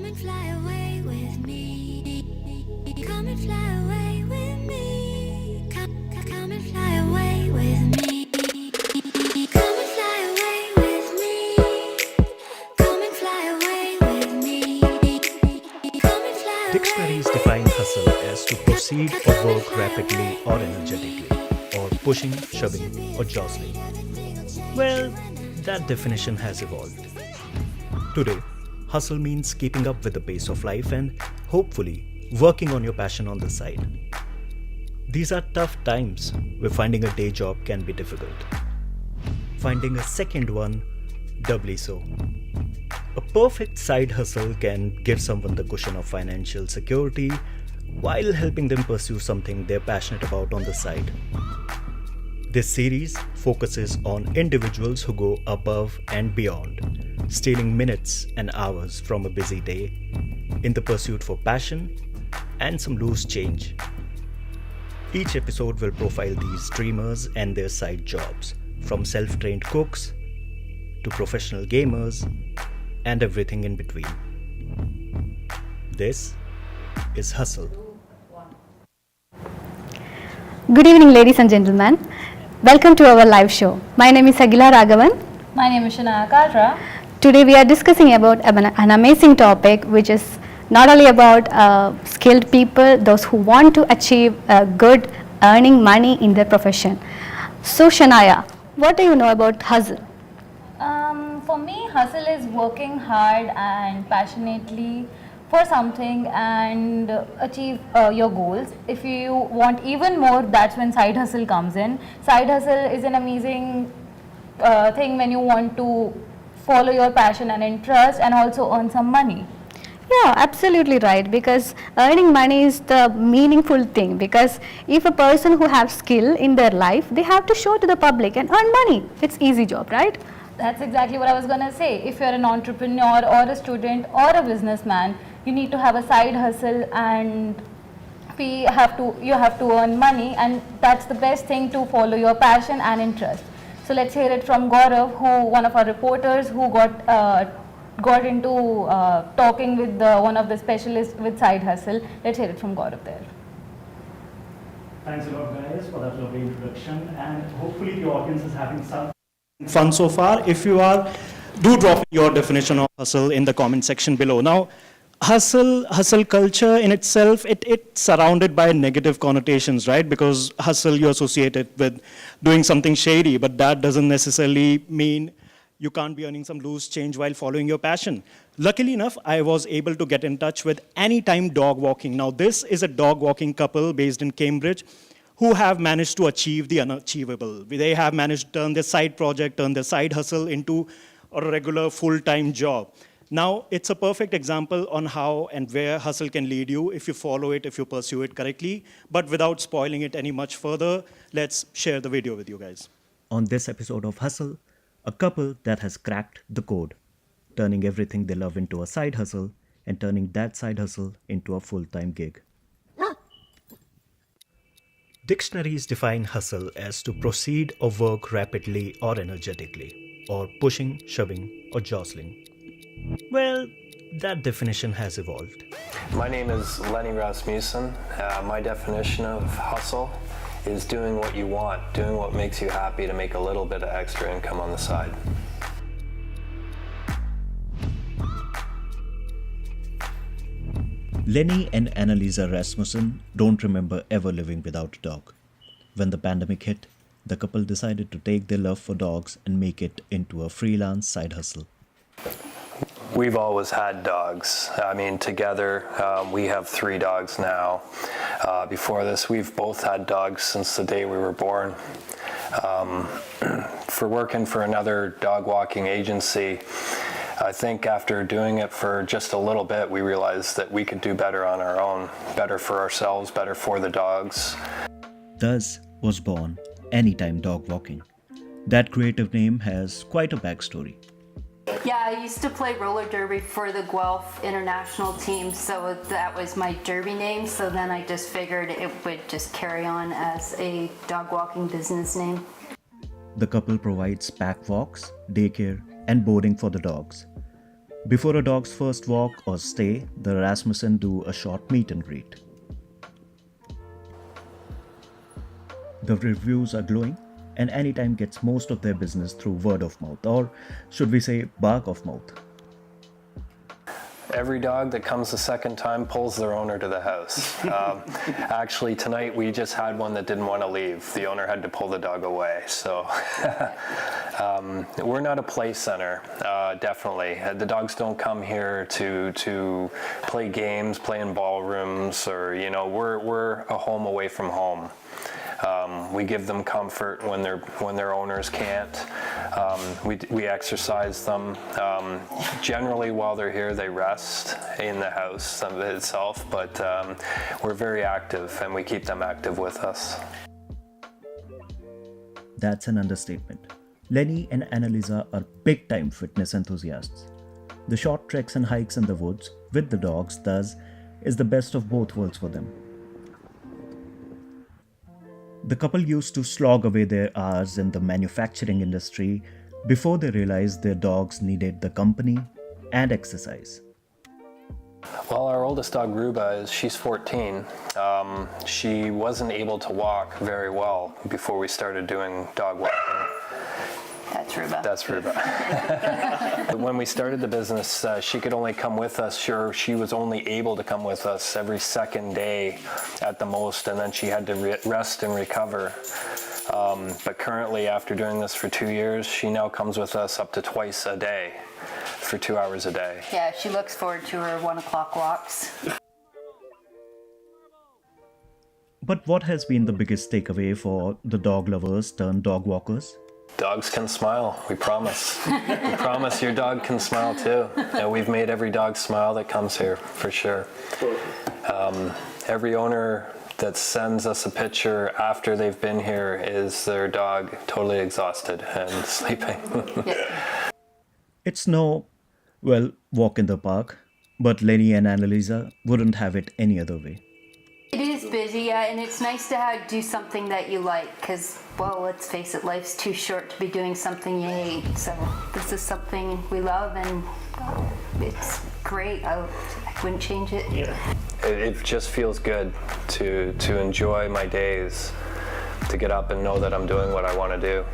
Come and fly away with me. Come and fly away with me. Come and fly away with me. Come and fly away with me. Come and fly away with me. Come and fly away. Dictionaries define hustle as to proceed or work rapidly or energetically, or pushing, shoving, or jostling. Well, that definition has evolved. Today, hustle means keeping up with the pace of life and, hopefully, working on your passion on the side. These are tough times where finding a day job can be difficult. Finding a second one, doubly so. A perfect side hustle can give someone the cushion of financial security while helping them pursue something they're passionate about on the side. This series focuses on individuals who go above and beyond, stealing minutes and hours from a busy day in the pursuit for passion and some loose change. Each episode will profile these dreamers and their side jobs, from self-trained cooks to professional gamers and everything in between. This is Hustle. Good evening, ladies and gentlemen. Welcome to our live show. My name is Agila Raghavan. My name is Shanaya Kalra. Today we are discussing about an amazing topic, which is not only about skilled people, those who want to achieve good earning money in their profession. So Shanaya, what do you know about hustle? For me, hustle is working hard and passionately for something and achieve your goals. If you want even more, that's when side hustle comes in. Side hustle is an amazing thing when you want to follow your passion and interest and also earn some money. Yeah, absolutely right, because earning money is the meaningful thing, because if a person who have skill in their life, they have to show to the public and earn money. It's easy job, right? That's exactly what I was going to say. If you're an entrepreneur or a student or a businessman, you need to have a side hustle and you have to earn money, and that's the best thing to follow your passion and interest. So let's hear it from Gaurav, one of our reporters who got into talking with one of the specialists with side hustle. Let's hear it from Gaurav there. Thanks a lot, guys, for that lovely introduction, and hopefully the audience is having some fun so far. If you are, do drop your definition of hustle in the comment section below. Now, hustle culture in itself, it's surrounded by negative connotations, right? Because hustle, you associate it with doing something shady, but that doesn't necessarily mean you can't be earning some loose change while following your passion. Luckily enough, I was able to get in touch with Anytime Dog Walking. Now, this is a dog walking couple based in Cambridge who have managed to achieve the unachievable. They have managed to turn their side project, turn their side hustle into a regular full-time job. Now, it's a perfect example on how and where hustle can lead you if you follow it, if you pursue it correctly. But without spoiling it any much further, let's share the video with you guys. On this episode of Hustle, a couple that has cracked the code, turning everything they love into a side hustle and turning that side hustle into a full-time gig. Dictionaries define hustle as to proceed or work rapidly or energetically, or pushing, shoving, or jostling. Well, that definition has evolved. My name is Lenny Rasmussen. My definition of hustle is doing what you want, doing what makes you happy to make a little bit of extra income on the side. Lenny and Annalisa Rasmussen don't remember ever living without a dog. When the pandemic hit, the couple decided to take their love for dogs and make it into a freelance side hustle. We've always had dogs. I mean, together, we have 3 dogs now. Before this, we've both had dogs since the day we were born. For working for another dog walking agency, I think after doing it for just a little bit, we realized that we could do better on our own, better for ourselves, better for the dogs. Thus was born Anytime Dog Walking. That creative name has quite a backstory. Yeah, I used to play roller derby for the Guelph international team, so that was my derby name. So then I just figured it would just carry on as a dog walking business name. The couple provides pack walks, daycare, and boarding for the dogs. Before a dog's first walk or stay, the Rasmussen do a short meet and greet. The reviews are glowing, and Anytime gets most of their business through word of mouth, or should we say bark of mouth. Every dog that comes the second time pulls their owner to the house. Actually, tonight we just had one that didn't want to leave. The owner had to pull the dog away. So we're not a play center, definitely. The dogs don't come here to play games, play in ballrooms, or we're a home away from home. We give them comfort when their owners can't. We exercise them. Generally, while they're here, they rest in the house itself, but we're very active, and we keep them active with us. That's an understatement. Lenny and Annalisa are big-time fitness enthusiasts. The short treks and hikes in the woods with the dogs, thus, is the best of both worlds for them. The couple used to slog away their hours in the manufacturing industry before they realized their dogs needed the company and exercise. Well, our oldest dog, Ruba, she's 14. She wasn't able to walk very well before we started doing dog walking. That's Ruba. That's Ruba. When we started the business, she could only come with us. Sure, she was only able to come with us every second day at the most, and then she had to rest and recover. But currently, after doing this for 2 years, she now comes with us up to twice a day for 2 hours a day. Yeah, she looks forward to her 1 o'clock walks. But what has been the biggest takeaway for the dog lovers turned dog walkers? Dogs can smile, we promise. We promise your dog can smile too. And we've made every dog smile that comes here, for sure. Every owner that sends us a picture after they've been here is their dog totally exhausted and sleeping. It's no, walk in the park, but Lenny and Annalisa wouldn't have it any other way. It is busy, yeah, and it's nice to do something that you like, because, well, let's face it, life's too short to be doing something you hate. So this is something we love, and it's great. I wouldn't change it. Yeah. It just feels good to enjoy my days, to get up and know that I'm doing what I want to do.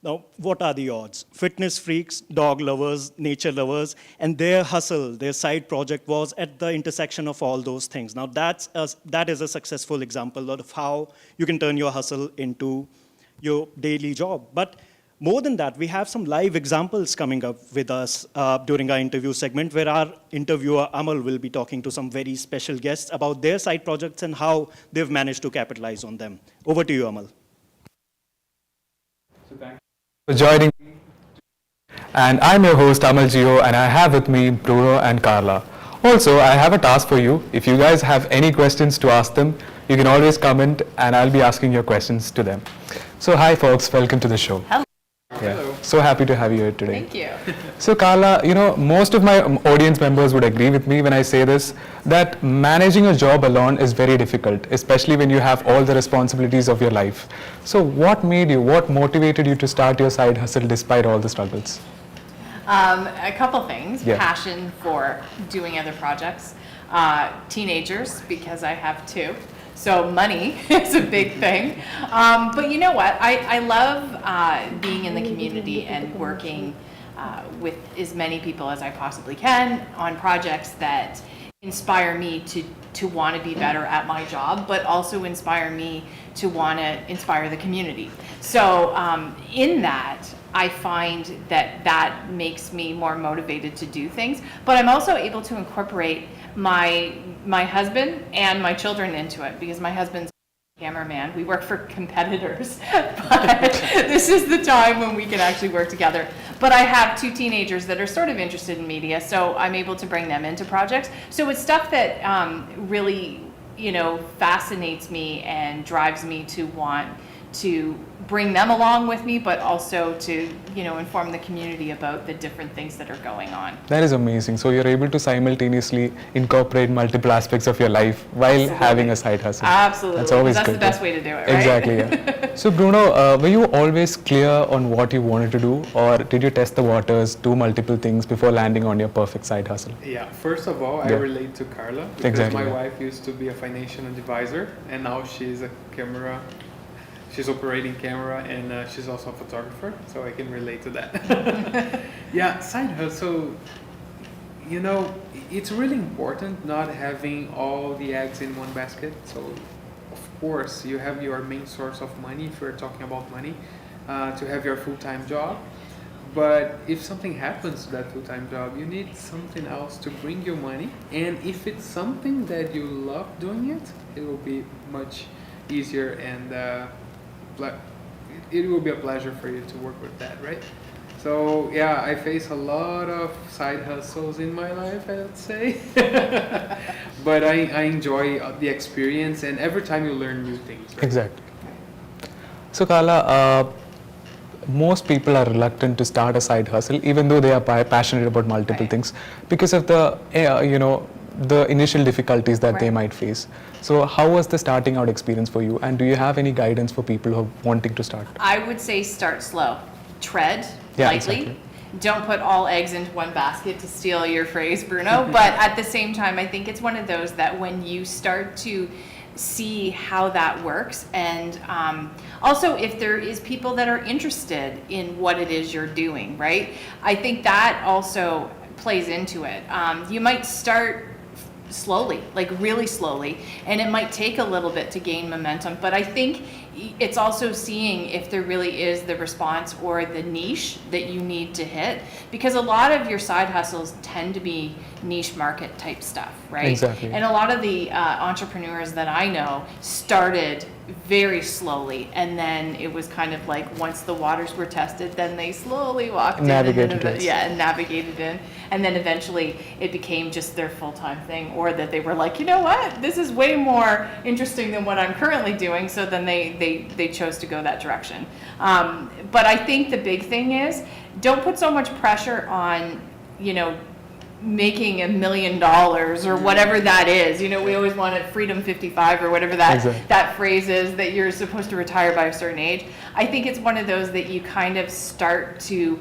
Now, what are the odds? Fitness freaks, dog lovers, nature lovers, and their hustle, their side project was at the intersection of all those things. Now, that is a successful example of how you can turn your hustle into your daily job. But more than that, we have some live examples coming up with us during our interview segment, where our interviewer Amal will be talking to some very special guests about their side projects and how they've managed to capitalize on them. Over to you, Amal. For joining me. And I'm your host Amal Gio, and I have with me Bruno and Carla. Also, I have a task for you. If you guys have any questions to ask them, you can always comment and I'll be asking your questions to them. So hi folks, welcome to the show. Hello. Yeah. So happy to have you here today. Thank you. So Carla, most of my audience members would agree with me when I say this, that managing a job alone is very difficult, especially when you have all the responsibilities of your life. So what motivated you to start your side hustle despite all the struggles? A couple things. Yeah. Passion for doing other projects. Teenagers, because I have 2. So money is a big thing. But you know what? I love being in the community and working with as many people as I possibly can on projects that inspire me to want to be better at my job, but also inspire me to want to inspire the community. So in that, I find that makes me more motivated to do things, but I'm also able to incorporate my husband and my children into it, because my husband's a cameraman. We work for competitors, but this is the time when we can actually work together. But I have 2 teenagers that are sort of interested in media, so I'm able to bring them into projects. So it's stuff that really, fascinates me and drives me to want to bring them along with me, but also to, inform the community about the different things that are going on. That is amazing. So you're able to simultaneously incorporate multiple aspects of your life while having a side hustle. Absolutely. That's always That's good. the best way to do it, right? Exactly, yeah. So Bruno, were you always clear on what you wanted to do, or did you test the waters, do multiple things before landing on your perfect side hustle? Yeah, first of all, I Yeah. relate to Carla because Exactly, my yeah. wife used to be a financial advisor and now she's a camera, she's operating camera and she's also a photographer, so I can relate to that. Yeah, side hustle, it's really important not having all the eggs in one basket. So, of course, you have your main source of money if we're talking about money, to have your full-time job. But if something happens to that full-time job, you need something else to bring you money. And if it's something that you love doing it will be much easier and it will be a pleasure for you to work with that, right? So yeah, I face a lot of side hustles in my life, I would say. But I enjoy the experience and every time you learn new things. Right? Exactly. So Carla, most people are reluctant to start a side hustle, even though they are passionate about multiple things, because of the, the initial difficulties that they might face. So how was the starting out experience for you? And do you have any guidance for people who are wanting to start? I would say start slow. Tread Yeah, lightly. exactly. Don't put all eggs into one basket, to steal your phrase, Bruno. But at the same time, I think it's one of those that when you start to see how that works, and also if there is people that are interested in what it is you're doing, right? I think that also plays into it. You might start slowly, like really slowly, and it might take a little bit to gain momentum, but I think it's also seeing if there really is the response or the niche that you need to hit, because a lot of your side hustles tend to be niche market type stuff, right? Exactly. And a lot of the entrepreneurs that I know started very slowly, and then it was kind of like once the waters were tested, then they slowly walked Navigated in and it. and navigated in, and then eventually it became just their full-time thing, or that they were like, you know what, this is way more interesting than what I'm currently doing, so then they chose to go that direction. But I think the big thing is, don't put so much pressure on, making $1 million or whatever that is. We always wanted Freedom 55 or whatever that phrase is, that you're supposed to retire by a certain age. I think it's one of those that you kind of start to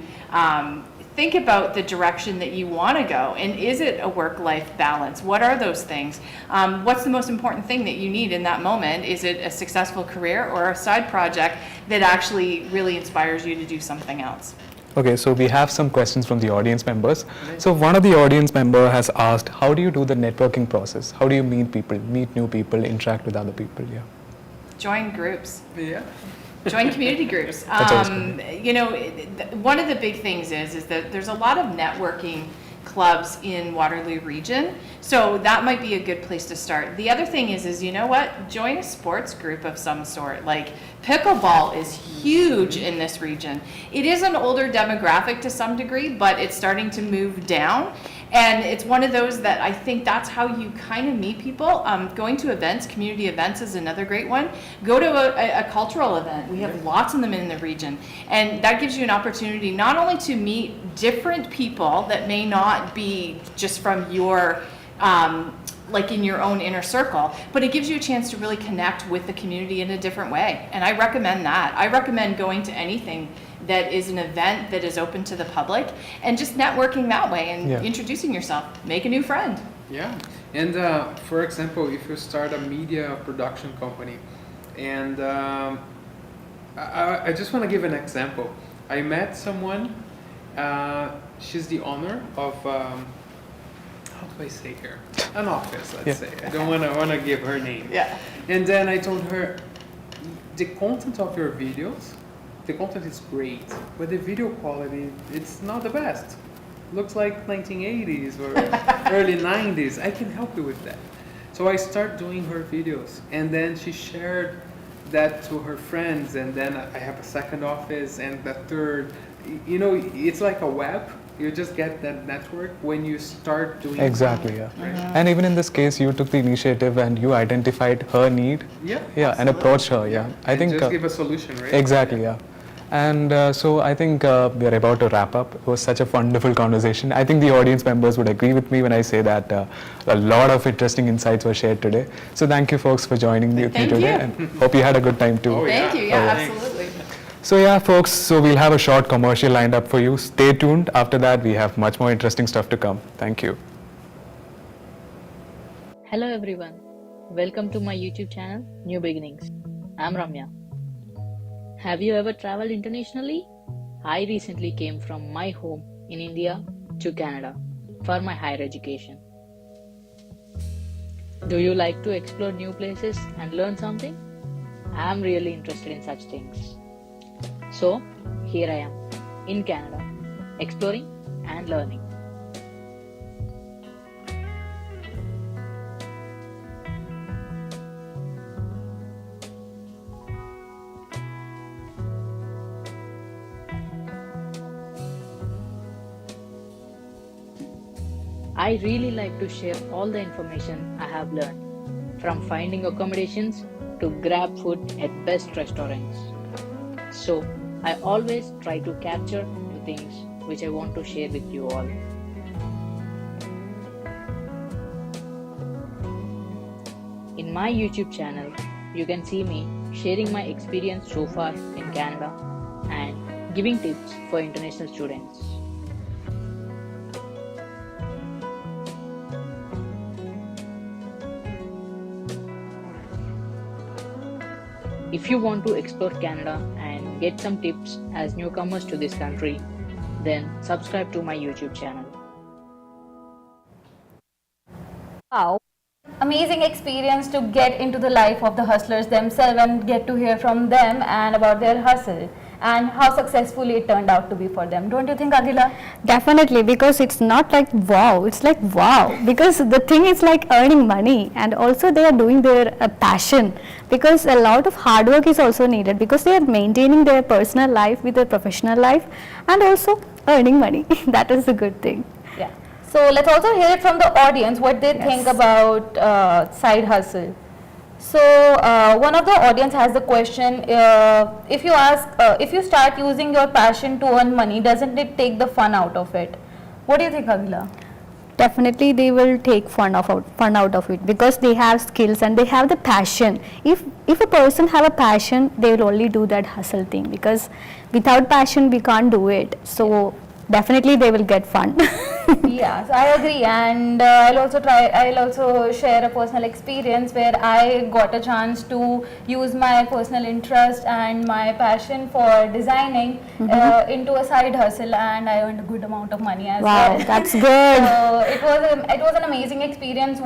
think about the direction that you want to go, and is it a work-life balance? What are those things? What's the most important thing that you need in that moment? Is it a successful career or a side project that actually really inspires you to do something else? Okay, so we have some questions from the audience members. So one of the audience member has asked, how do you do the networking process? How do you meet people, meet new people, interact with other people? Yeah. Join groups. Yeah. Join community groups. That's always good. One of the big things is that there's a lot of networking clubs in Waterloo region, so that might be a good place to start. The other thing is you know what? Join a sports group of some sort. Like pickleball is huge in this region. It is an older demographic to some degree, but it's starting to move down. And it's one of those that I think that's how you kind of meet people. Going to events, community events is another great one. Go to a cultural event. We have lots of them in the region. And that gives you an opportunity not only to meet different people that may not be just from your, like in your own inner circle, but it gives you a chance to really connect with the community in a different way. And I recommend that. I recommend going to anything that is an event that is open to the public and just networking that way and introducing yourself. Make a new friend. Yeah, and for example, if you start a media production company, and I just want to give an example. I met someone, she's the owner of, how do I say here? An office, let's say. I don't want to give her name. Yeah. And then I told her, the content of your videos, the content is great, but the video quality, it's not the best. Looks like 1980s or early 90s. I can help you with that. So I start doing her videos, and then she shared that to her friends, and then I have a second office and the third. It's like a web You just get that network when you start doing Exactly, yeah. something, right? And even in this case, you took the initiative and you identified her need, Yeah. yeah, and approached her, yeah. I And think just give a solution, right? exactly, yeah. And so I think we are about to wrap up. It was such a wonderful conversation. I think the audience members would agree with me when I say that a lot of interesting insights were shared today. So thank you folks for joining me Thank today, you. and hope you had a good time too. Oh, Thank yeah. you. Yeah, Thanks. absolutely. So yeah, folks, so we'll have a short commercial lined up for you. Stay tuned. After that, we have much more interesting stuff to come. Thank you. Hello everyone, welcome to my YouTube channel New Beginnings. I'm Ramya. Have you ever traveled internationally? I recently came from my home in India to Canada for my higher education. Do you like to explore new places and learn something? I'm really interested in such things. So here I am in Canada, exploring and learning. I really like to share all the information I have learned, from finding accommodations to grab food at best restaurants. So I always try to capture the things which I want to share with you all. In my YouTube channel, you can see me sharing my experience so far in Canada and giving tips for international students. If you want to explore Canada and get some tips as newcomers to this country, then subscribe to my YouTube channel. Wow. Amazing experience to get into the life of the hustlers themselves and get to hear from them and about their hustle and how successful it turned out to be for them. Don't you think, Aguila? Definitely, because it's not like wow, it's like wow, because the thing is like earning money, and also they are doing their passion, because a lot of hard work is also needed, because they are maintaining their personal life with their professional life and also earning money. That is a good thing. Yeah. So let's also hear it from the audience what they think about side hustle. So one of the audience has the question, if you start using your passion to earn money, doesn't it take the fun out of it? What do you think, Aguila? Definitely they will take fun out of it, because they have skills and they have the passion. If a person have a passion, they will only do that hustle thing, because without passion we can't do it. So definitely they will get fun. Yes, I agree, and I'll also share a personal experience where I got a chance to use my personal interest and my passion for designing into a side hustle, and I earned a good amount of money as Wow, well. that's good. So it was an amazing experience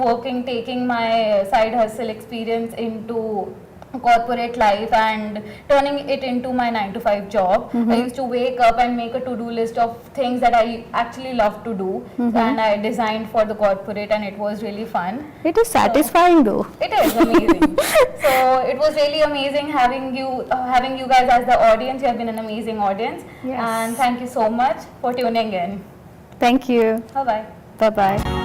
taking my side hustle experience into corporate life and turning it into my 9-to-5 job. I used to wake up and make a to-do list of things that I actually love to do, and I designed for the corporate, and it was really fun. It is satisfying though. It is amazing. So it was really amazing having you guys as the audience. You have been an amazing audience, Yes. and thank you so much for tuning in. Thank you. Bye bye. Bye bye.